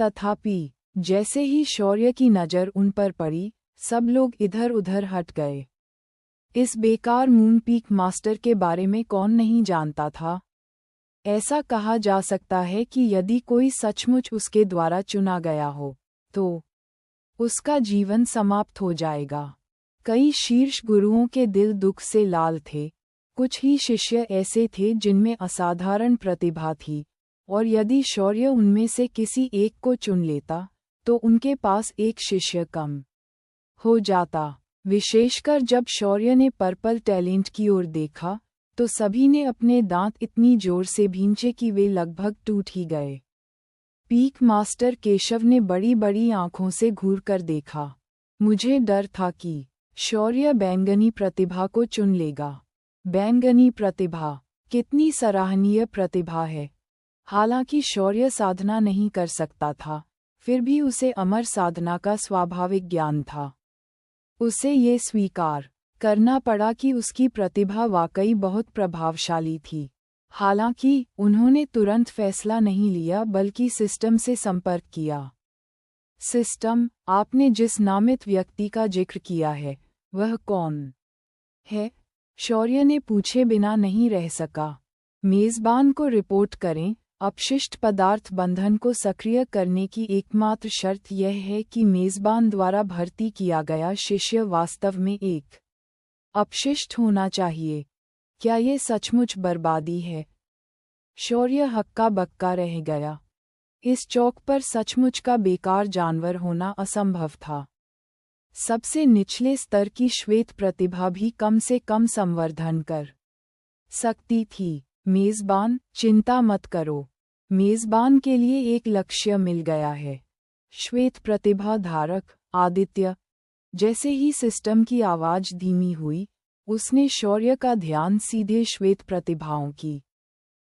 तथापि जैसे ही शौर्य की नज़र उन पर पड़ी, सब लोग इधर उधर हट गए। इस बेकार मून पीक मास्टर के बारे में कौन नहीं जानता था? ऐसा कहा जा सकता है कि यदि कोई सचमुच उसके द्वारा चुना गया हो, तो उसका जीवन समाप्त हो जाएगा। कई शीर्ष गुरुओं के दिल दुख से लाल थे। कुछ ही शिष्य ऐसे थे जिनमें असाधारण प्रतिभा थी, और यदि शौर्य उनमें से किसी एक को चुन लेता, तो उनके पास एक शिष्य कम हो जाता। विशेषकर जब शौर्य ने पर्पल टैलेंट की ओर देखा, तो सभी ने अपने दांत इतनी जोर से भींचे कि वे लगभग टूट ही गए। पीक मास्टर केशव ने बड़ी बड़ी आंखों से घूरकर देखा। मुझे डर था कि शौर्य बैंगनी प्रतिभा को चुन लेगा। बैंगनी प्रतिभा, कितनी सराहनीय प्रतिभा है। हालांकि शौर्य साधना नहीं कर सकता था, फिर भी उसे अमर साधना का स्वाभाविक ज्ञान था। उसे ये स्वीकार करना पड़ा कि उसकी प्रतिभा वाकई बहुत प्रभावशाली थी। हालांकि उन्होंने तुरंत फैसला नहीं लिया, बल्कि सिस्टम से संपर्क किया। सिस्टम, आपने जिस नामित व्यक्ति का जिक्र किया है, वह कौन है? शौर्य ने पूछे बिना नहीं रह सका। मेज़बान को रिपोर्ट करें। अपशिष्ट पदार्थ बंधन को सक्रिय करने की एकमात्र शर्त यह है कि मेज़बान द्वारा भर्ती किया गया शिष्य वास्तव में एक अपशिष्ट होना चाहिए। क्या ये सचमुच बर्बादी है? शौर्य हक्का बक्का रह गया। इस चौक पर सचमुच का बेकार जानवर होना असंभव था। सबसे निचले स्तर की श्वेत प्रतिभा भी कम से कम संवर्धन कर सकती थी। मेज़बान, चिंता मत करो। मेज़बान के लिए एक लक्ष्य मिल गया है। श्वेत प्रतिभा धारक, आदित्य। जैसे ही सिस्टम की आवाज़ धीमी हुई, उसने शौर्य का ध्यान सीधे श्वेत प्रतिभाओं की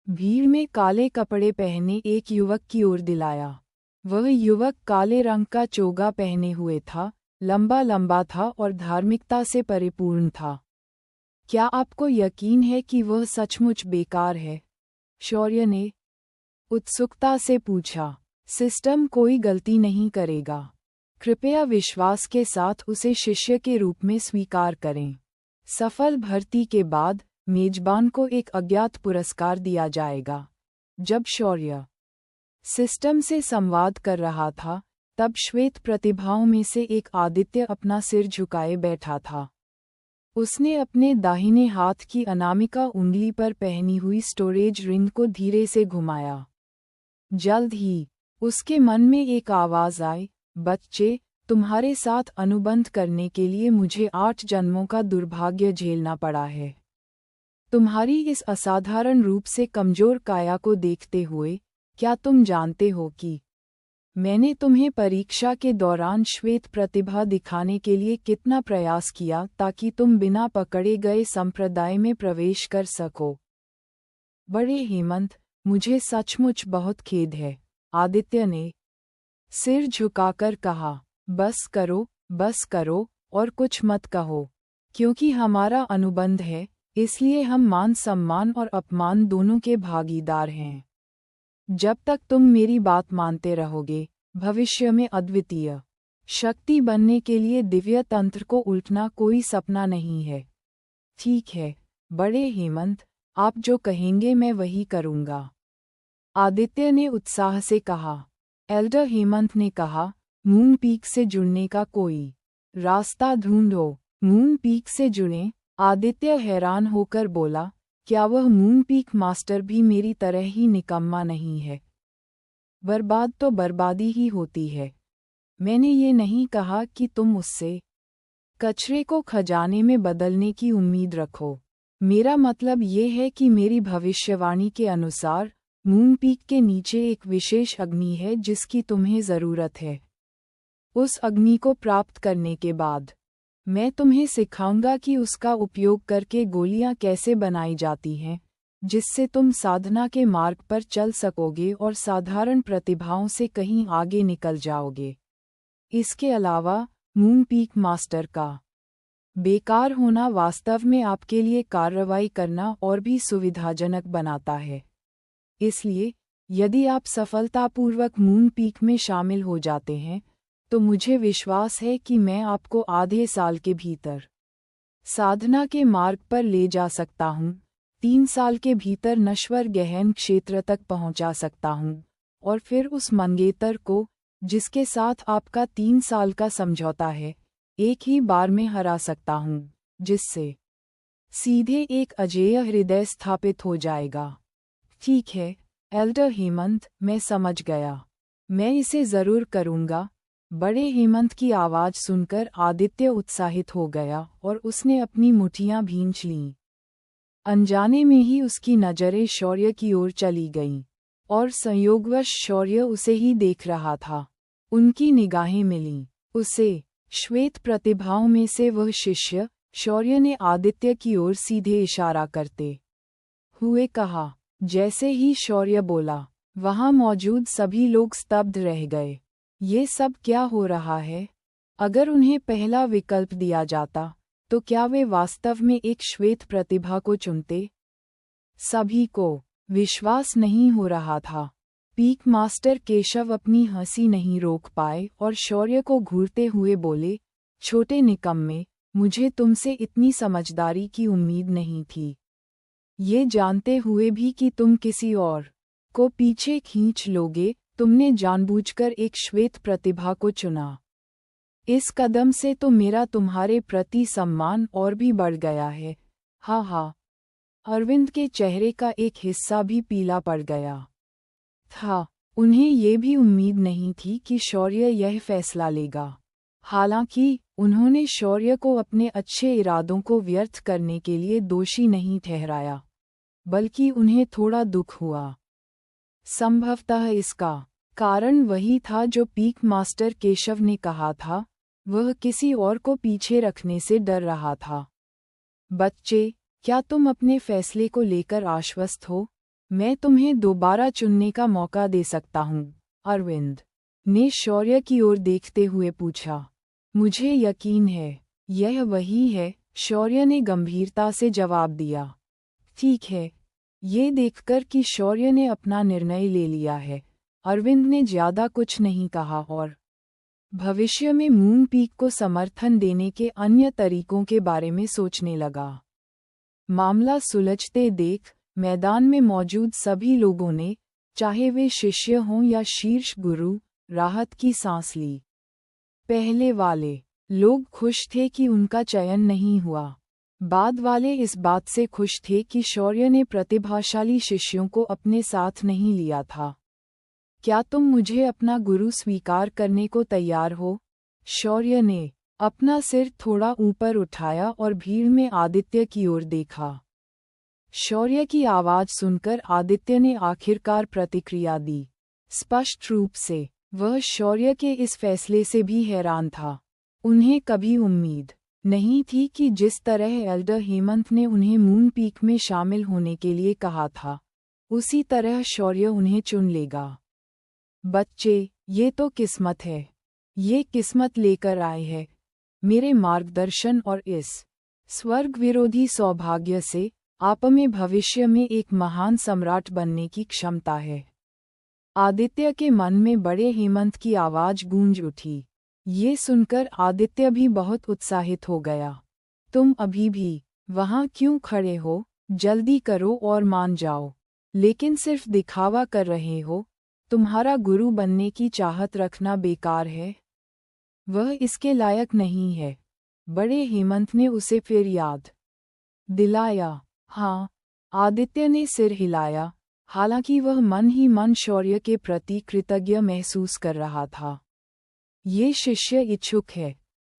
भीड़ में काले कपड़े पहने एक युवक की ओर दिलाया। वह युवक काले रंग का चोगा पहने हुए था, लंबा लंबा था और धार्मिकता से परिपूर्ण था। क्या आपको यकीन है कि वह सचमुच बेकार है? शौर्य ने उत्सुकता से पूछा। सिस्टम कोई गलती नहीं करेगा। कृपया विश्वास के साथ उसे शिष्य के रूप में स्वीकार करें। सफल भर्ती के बाद मेजबान को एक अज्ञात पुरस्कार दिया जाएगा। जब शौर्य सिस्टम से संवाद कर रहा था, तब श्वेत प्रतिभाओं में से एक आदित्य अपना सिर झुकाए बैठा था। उसने अपने दाहिने हाथ की अनामिका उंगली पर पहनी हुई स्टोरेज रिंग को धीरे से घुमाया। जल्द ही उसके मन में एक आवाज़ आई, बच्चे, तुम्हारे साथ अनुबंध करने के लिए मुझे 8 जन्मों का दुर्भाग्य झेलना पड़ा है। तुम्हारी इस असाधारण रूप से कमजोर काया को देखते हुए, क्या तुम जानते हो कि मैंने तुम्हें परीक्षा के दौरान श्वेत प्रतिभा दिखाने के लिए कितना प्रयास किया ताकि तुम बिना पकड़े गए संप्रदाय में प्रवेश कर सको? बड़े हेमंत, मुझे सचमुच बहुत खेद है, आदित्य ने सिर झुकाकर कहा। बस करो और कुछ मत कहो। क्योंकि हमारा अनुबंध है, इसलिए हम मान सम्मान और अपमान दोनों के भागीदार हैं। जब तक तुम मेरी बात मानते रहोगे, भविष्य में अद्वितीय शक्ति बनने के लिए दिव्य तंत्र को उल्टना कोई सपना नहीं है। ठीक है, बड़े हेमंत, आप जो कहेंगे मैं वही करूँगा, आदित्य ने उत्साह से कहा। एल्डर हेमंत ने कहा, मून पीक से जुड़ने का कोई रास्ता ढूंढो। मून पीक से जुड़ें? आदित्य हैरान होकर बोला, क्या वह मून पीक मास्टर भी मेरी तरह ही निकम्मा नहीं है? बर्बाद तो बर्बादी ही होती है। मैंने ये नहीं कहा कि तुम उससे कचरे को खजाने में बदलने की उम्मीद रखो। मेरा मतलब ये है कि मेरी भविष्यवाणी के अनुसार मून पीक के नीचे एक विशेष अग्नि है जिसकी तुम्हें ज़रूरत है। उस अग्नि को प्राप्त करने के बाद मैं तुम्हें सिखाऊंगा कि उसका उपयोग करके गोलियां कैसे बनाई जाती हैं, जिससे तुम साधना के मार्ग पर चल सकोगे और साधारण प्रतिभाओं से कहीं आगे निकल जाओगे। इसके अलावा मून पीक मास्टर का बेकार होना वास्तव में आपके लिए कार्रवाई करना और भी सुविधाजनक बनाता है। इसलिए यदि आप सफलतापूर्वक मून पीक में शामिल हो जाते हैं, तो मुझे विश्वास है कि मैं आपको आधे साल के भीतर साधना के मार्ग पर ले जा सकता हूँ, 3 साल के भीतर नश्वर गहन क्षेत्र तक पहुँचा सकता हूँ, और फिर उस मंगेतर को, जिसके साथ आपका 3 साल का समझौता है, एक ही बार में हरा सकता हूँ, जिससे सीधे एक अजेय हृदय स्थापित हो जाएगा। ठीक है, एल्डर हेमंत, मैं समझ गया। मैं इसे जरूर करूँगा। बड़े हेमंत की आवाज़ सुनकर आदित्य उत्साहित हो गया और उसने अपनी मुट्ठियाँ भींच लीं। अनजाने में ही उसकी नज़रें शौर्य की ओर चली गईं, और संयोगवश शौर्य उसे ही देख रहा था। उनकी निगाहें मिलीं। उसे श्वेत प्रतिभाओं में से वह शिष्य, शौर्य ने आदित्य की ओर सीधे इशारा करते हुए कहा। जैसे ही शौर्य बोला, वहां मौजूद सभी लोग स्तब्ध रह गए। ये सब क्या हो रहा है? अगर उन्हें पहला विकल्प दिया जाता, तो क्या वे वास्तव में एक श्वेत प्रतिभा को चुनते? सभी को विश्वास नहीं हो रहा था। पीक मास्टर केशव अपनी हंसी नहीं रोक पाए और शौर्य को घूरते हुए बोले, छोटे निकम्मे, मुझे तुमसे इतनी समझदारी की उम्मीद नहीं थी। ये जानते हुए भी कि तुम किसी और को पीछे खींच लोगे, तुमने जानबूझकर एक श्वेत प्रतिभा को चुना। इस कदम से तो मेरा तुम्हारे प्रति सम्मान और भी बढ़ गया है। हाँ हाँ। अरविंद के चेहरे का एक हिस्सा भी पीला पड़ गया था। उन्हें ये भी उम्मीद नहीं थी कि शौर्य यह फैसला लेगा। हालांकि उन्होंने शौर्य को अपने अच्छे इरादों को व्यर्थ करने के लिए दोषी नहीं ठहराया, बल्कि उन्हें थोड़ा दुख हुआ। संभवतः इसका कारण वही था जो पीक मास्टर केशव ने कहा था, वह किसी और को पीछे रखने से डर रहा था। बच्चे, क्या तुम अपने फैसले को लेकर आश्वस्त हो? मैं तुम्हें दोबारा चुनने का मौका दे सकता हूँ, अरविंद ने शौर्य की ओर देखते हुए पूछा। मुझे यकीन है, यह वही है, शौर्य ने गंभीरता से जवाब दिया। ठीक है। ये देखकर कि शौर्य ने अपना निर्णय ले लिया है, अरविंद ने ज्यादा कुछ नहीं कहा और भविष्य में मून पीक को समर्थन देने के अन्य तरीकों के बारे में सोचने लगा। मामला सुलझते देख मैदान में मौजूद सभी लोगों ने, चाहे वे शिष्य हों या शीर्ष गुरु, राहत की सांस ली। पहले वाले लोग खुश थे कि उनका चयन नहीं हुआ। बाद वाले इस बात से खुश थे कि शौर्य ने प्रतिभाशाली शिष्यों को अपने साथ नहीं लिया था। क्या तुम मुझे अपना गुरु स्वीकार करने को तैयार हो? शौर्य ने अपना सिर थोड़ा ऊपर उठाया और भीड़ में आदित्य की ओर देखा। शौर्य की आवाज़ सुनकर आदित्य ने आखिरकार प्रतिक्रिया दी। स्पष्ट रूप से वह शौर्य के इस फैसले से भी हैरान था। उन्हें कभी उम्मीद नहीं थी कि जिस तरह एल्डर हेमंत ने उन्हें मून पीक में शामिल होने के लिए कहा था, उसी तरह शौर्य उन्हें चुन लेगा। बच्चे, ये तो किस्मत है। ये किस्मत लेकर आए है। मेरे मार्गदर्शन और इस स्वर्ग विरोधी सौभाग्य से आप में भविष्य में एक महान सम्राट बनने की क्षमता है। आदित्य के मन में बड़े हेमंत की आवाज़ गूंज उठी। ये सुनकर आदित्य भी बहुत उत्साहित हो गया। तुम अभी भी वहाँ क्यों खड़े हो? जल्दी करो और मान जाओ। लेकिन सिर्फ दिखावा कर रहे हो। तुम्हारा गुरु बनने की चाहत रखना बेकार है। वह इसके लायक नहीं है। बड़े हेमंत ने उसे फिर याद दिलाया। हाँ, आदित्य ने सिर हिलाया, हालांकि वह मन ही मन शौर्य के प्रति कृतज्ञ महसूस कर रहा था। ये शिष्य इच्छुक है।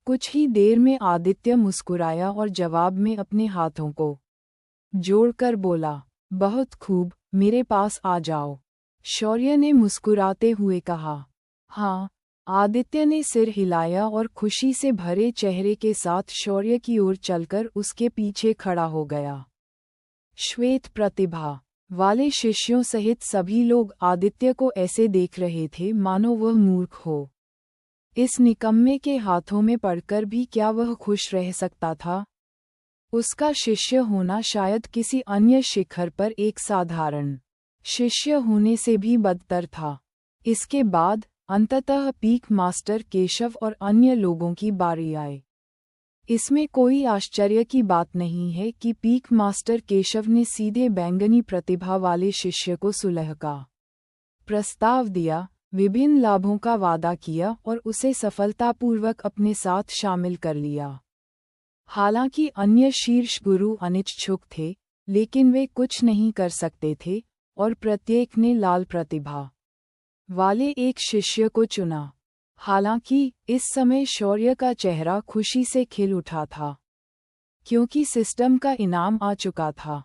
कुछ ही देर में आदित्य मुस्कुराया और जवाब में अपने हाथों को जोड़कर बोला, बहुत खूब, मेरे पास आ जाओ। शौर्य ने मुस्कुराते हुए कहा। हाँ, आदित्य ने सिर हिलाया और खुशी से भरे चेहरे के साथ शौर्य की ओर चलकर उसके पीछे खड़ा हो गया। श्वेत प्रतिभा वाले शिष्यों सहित सभी लोग आदित्य को ऐसे देख रहे थे मानो वह मूर्ख हो। इस निकम्मे के हाथों में पड़कर भी क्या वह खुश रह सकता था? उसका शिष्य होना शायद किसी अन्य शिखर पर एक साधारण शिष्य होने से भी बदतर था। इसके बाद अंततः पीक मास्टर केशव और अन्य लोगों की बारी आई। इसमें कोई आश्चर्य की बात नहीं है कि पीक मास्टर केशव ने सीधे बैंगनी प्रतिभा वाले शिष्य को सुलह का प्रस्ताव दिया, विभिन्न लाभों का वादा किया और उसे सफलतापूर्वक अपने साथ शामिल कर लिया। हालांकि अन्य शीर्ष गुरु अनिच्छुक थे, लेकिन वे कुछ नहीं कर सकते थे और प्रत्येक ने लाल प्रतिभा वाले एक शिष्य को चुना। हालांकि इस समय शौर्य का चेहरा खुशी से खिल उठा था, क्योंकि सिस्टम का इनाम आ चुका था।